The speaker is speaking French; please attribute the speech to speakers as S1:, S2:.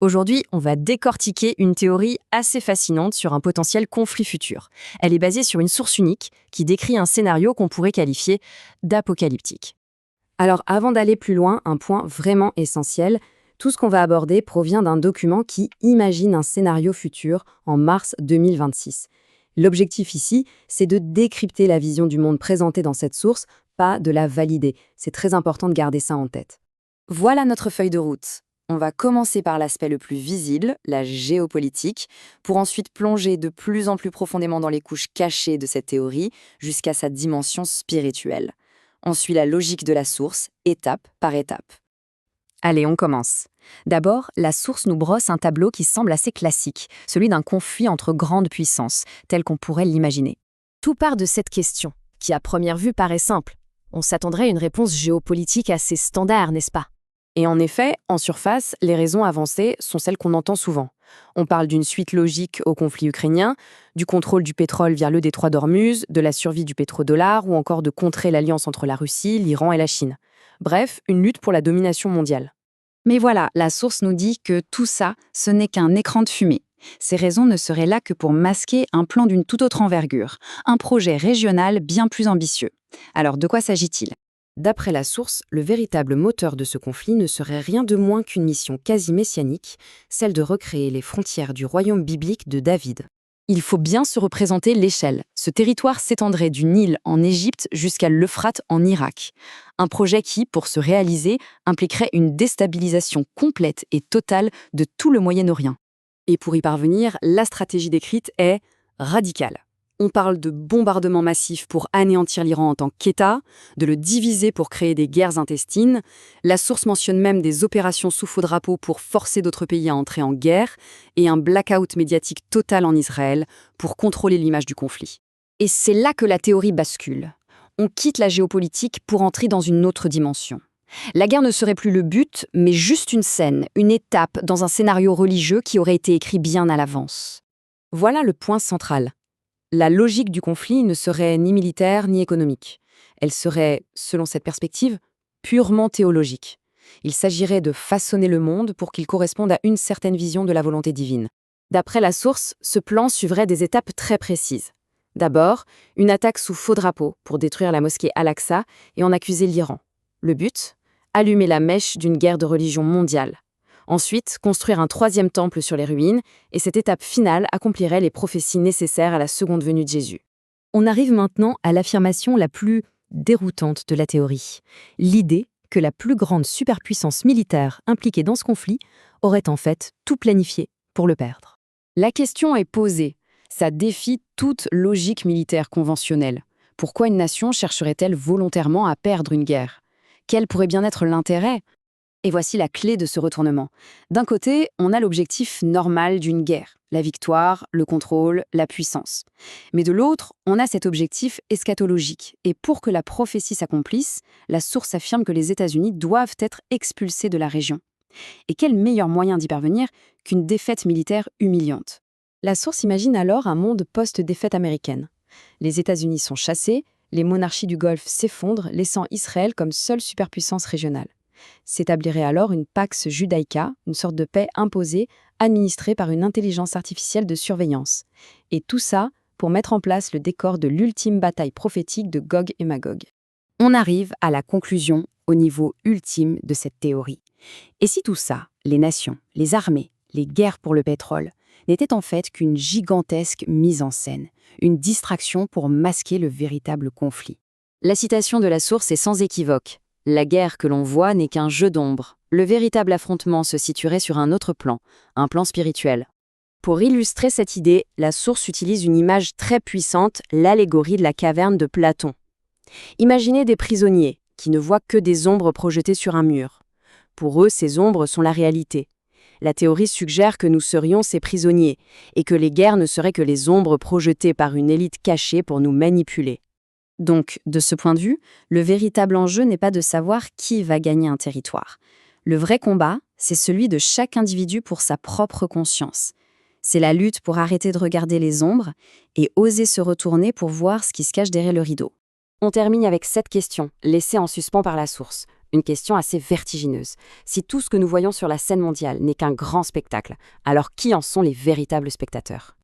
S1: Aujourd'hui, on va décortiquer une théorie assez fascinante sur un potentiel conflit futur. Elle est basée sur une source unique qui décrit un scénario qu'on pourrait qualifier d'apocalyptique. Alors avant d'aller plus loin, un point vraiment essentiel, tout ce qu'on va aborder provient d'un document qui imagine un scénario futur en mars 2026. L'objectif ici, c'est de décrypter la vision du monde présentée dans cette source, pas de la valider. C'est très important de garder ça en tête. Voilà notre feuille de route. On va commencer par l'aspect le plus visible, la géopolitique, pour ensuite plonger de plus en plus profondément dans les couches cachées de cette théorie jusqu'à sa dimension spirituelle. On suit la logique de la source, étape par étape. Allez, on commence. D'abord, la source nous brosse un tableau qui semble assez classique, celui d'un conflit entre grandes puissances, tel qu'on pourrait l'imaginer. Tout part de cette question, qui à première vue paraît simple. On s'attendrait à une réponse géopolitique assez standard, n'est-ce pas ? Et en effet, en surface, les raisons avancées sont celles qu'on entend souvent. On parle d'une suite logique au conflit ukrainien, du contrôle du pétrole via le détroit d'Ormuz, de la survie du pétrodollar ou encore de contrer l'alliance entre la Russie, l'Iran et la Chine. Bref, une lutte pour la domination mondiale. Mais voilà, la source nous dit que tout ça, ce n'est qu'un écran de fumée. Ces raisons ne seraient là que pour masquer un plan d'une toute autre envergure, un projet régional bien plus ambitieux. Alors de quoi s'agit-il ? D'après la source, le véritable moteur de ce conflit ne serait rien de moins qu'une mission quasi messianique, celle de recréer les frontières du royaume biblique de David. Il faut bien se représenter l'échelle. Ce territoire s'étendrait du Nil en Égypte jusqu'à l'Euphrate en Irak. Un projet qui, pour se réaliser, impliquerait une déstabilisation complète et totale de tout le Moyen-Orient. Et pour y parvenir, la stratégie décrite est radicale. On parle de bombardements massifs pour anéantir l'Iran en tant qu'État, de le diviser pour créer des guerres intestines. La source mentionne même des opérations sous faux drapeau pour forcer d'autres pays à entrer en guerre et un blackout médiatique total en Israël pour contrôler l'image du conflit. Et c'est là que la théorie bascule. On quitte la géopolitique pour entrer dans une autre dimension. La guerre ne serait plus le but, mais juste une scène, une étape dans un scénario religieux qui aurait été écrit bien à l'avance. Voilà le point central. La logique du conflit ne serait ni militaire ni économique. Elle serait, selon cette perspective, purement théologique. Il s'agirait de façonner le monde pour qu'il corresponde à une certaine vision de la volonté divine. D'après la source, ce plan suivrait des étapes très précises. D'abord, une attaque sous faux drapeau pour détruire la mosquée Al-Aqsa et en accuser l'Iran. Le but ? Allumer la mèche d'une guerre de religion mondiale. Ensuite, construire un troisième temple sur les ruines, et cette étape finale accomplirait les prophéties nécessaires à la seconde venue de Jésus. On arrive maintenant à l'affirmation la plus déroutante de la théorie. L'idée que la plus grande superpuissance militaire impliquée dans ce conflit aurait en fait tout planifié pour le perdre. La question est posée. Ça défie toute logique militaire conventionnelle. Pourquoi une nation chercherait-elle volontairement à perdre une guerre ? Quel pourrait bien être l'intérêt ? Et voici la clé de ce retournement. D'un côté, on a l'objectif normal d'une guerre, la victoire, le contrôle, la puissance. Mais de l'autre, on a cet objectif eschatologique. Et pour que la prophétie s'accomplisse, la source affirme que les États-Unis doivent être expulsés de la région. Et quel meilleur moyen d'y parvenir qu'une défaite militaire humiliante ? La source imagine alors un monde post-défaite américaine. Les États-Unis sont chassés, les monarchies du Golfe s'effondrent, laissant Israël comme seule superpuissance régionale. S'établirait alors une Pax Judaica, une sorte de paix imposée, administrée par une intelligence artificielle de surveillance. Et tout ça pour mettre en place le décor de l'ultime bataille prophétique de Gog et Magog. On arrive à la conclusion au niveau ultime de cette théorie. Et si tout ça, les nations, les armées, les guerres pour le pétrole, n'était en fait qu'une gigantesque mise en scène, une distraction pour masquer le véritable conflit. La citation de la source est sans équivoque. La guerre que l'on voit n'est qu'un jeu d'ombre. Le véritable affrontement se situerait sur un autre plan, un plan spirituel. Pour illustrer cette idée, la source utilise une image très puissante, l'allégorie de la caverne de Platon. Imaginez des prisonniers qui ne voient que des ombres projetées sur un mur. Pour eux, ces ombres sont la réalité. La théorie suggère que nous serions ces prisonniers et que les guerres ne seraient que les ombres projetées par une élite cachée pour nous manipuler. Donc, de ce point de vue, le véritable enjeu n'est pas de savoir qui va gagner un territoire. Le vrai combat, c'est celui de chaque individu pour sa propre conscience. C'est la lutte pour arrêter de regarder les ombres et oser se retourner pour voir ce qui se cache derrière le rideau. On termine avec cette question, laissée en suspens par la source. Une question assez vertigineuse. Si tout ce que nous voyons sur la scène mondiale n'est qu'un grand spectacle, alors qui en sont les véritables spectateurs?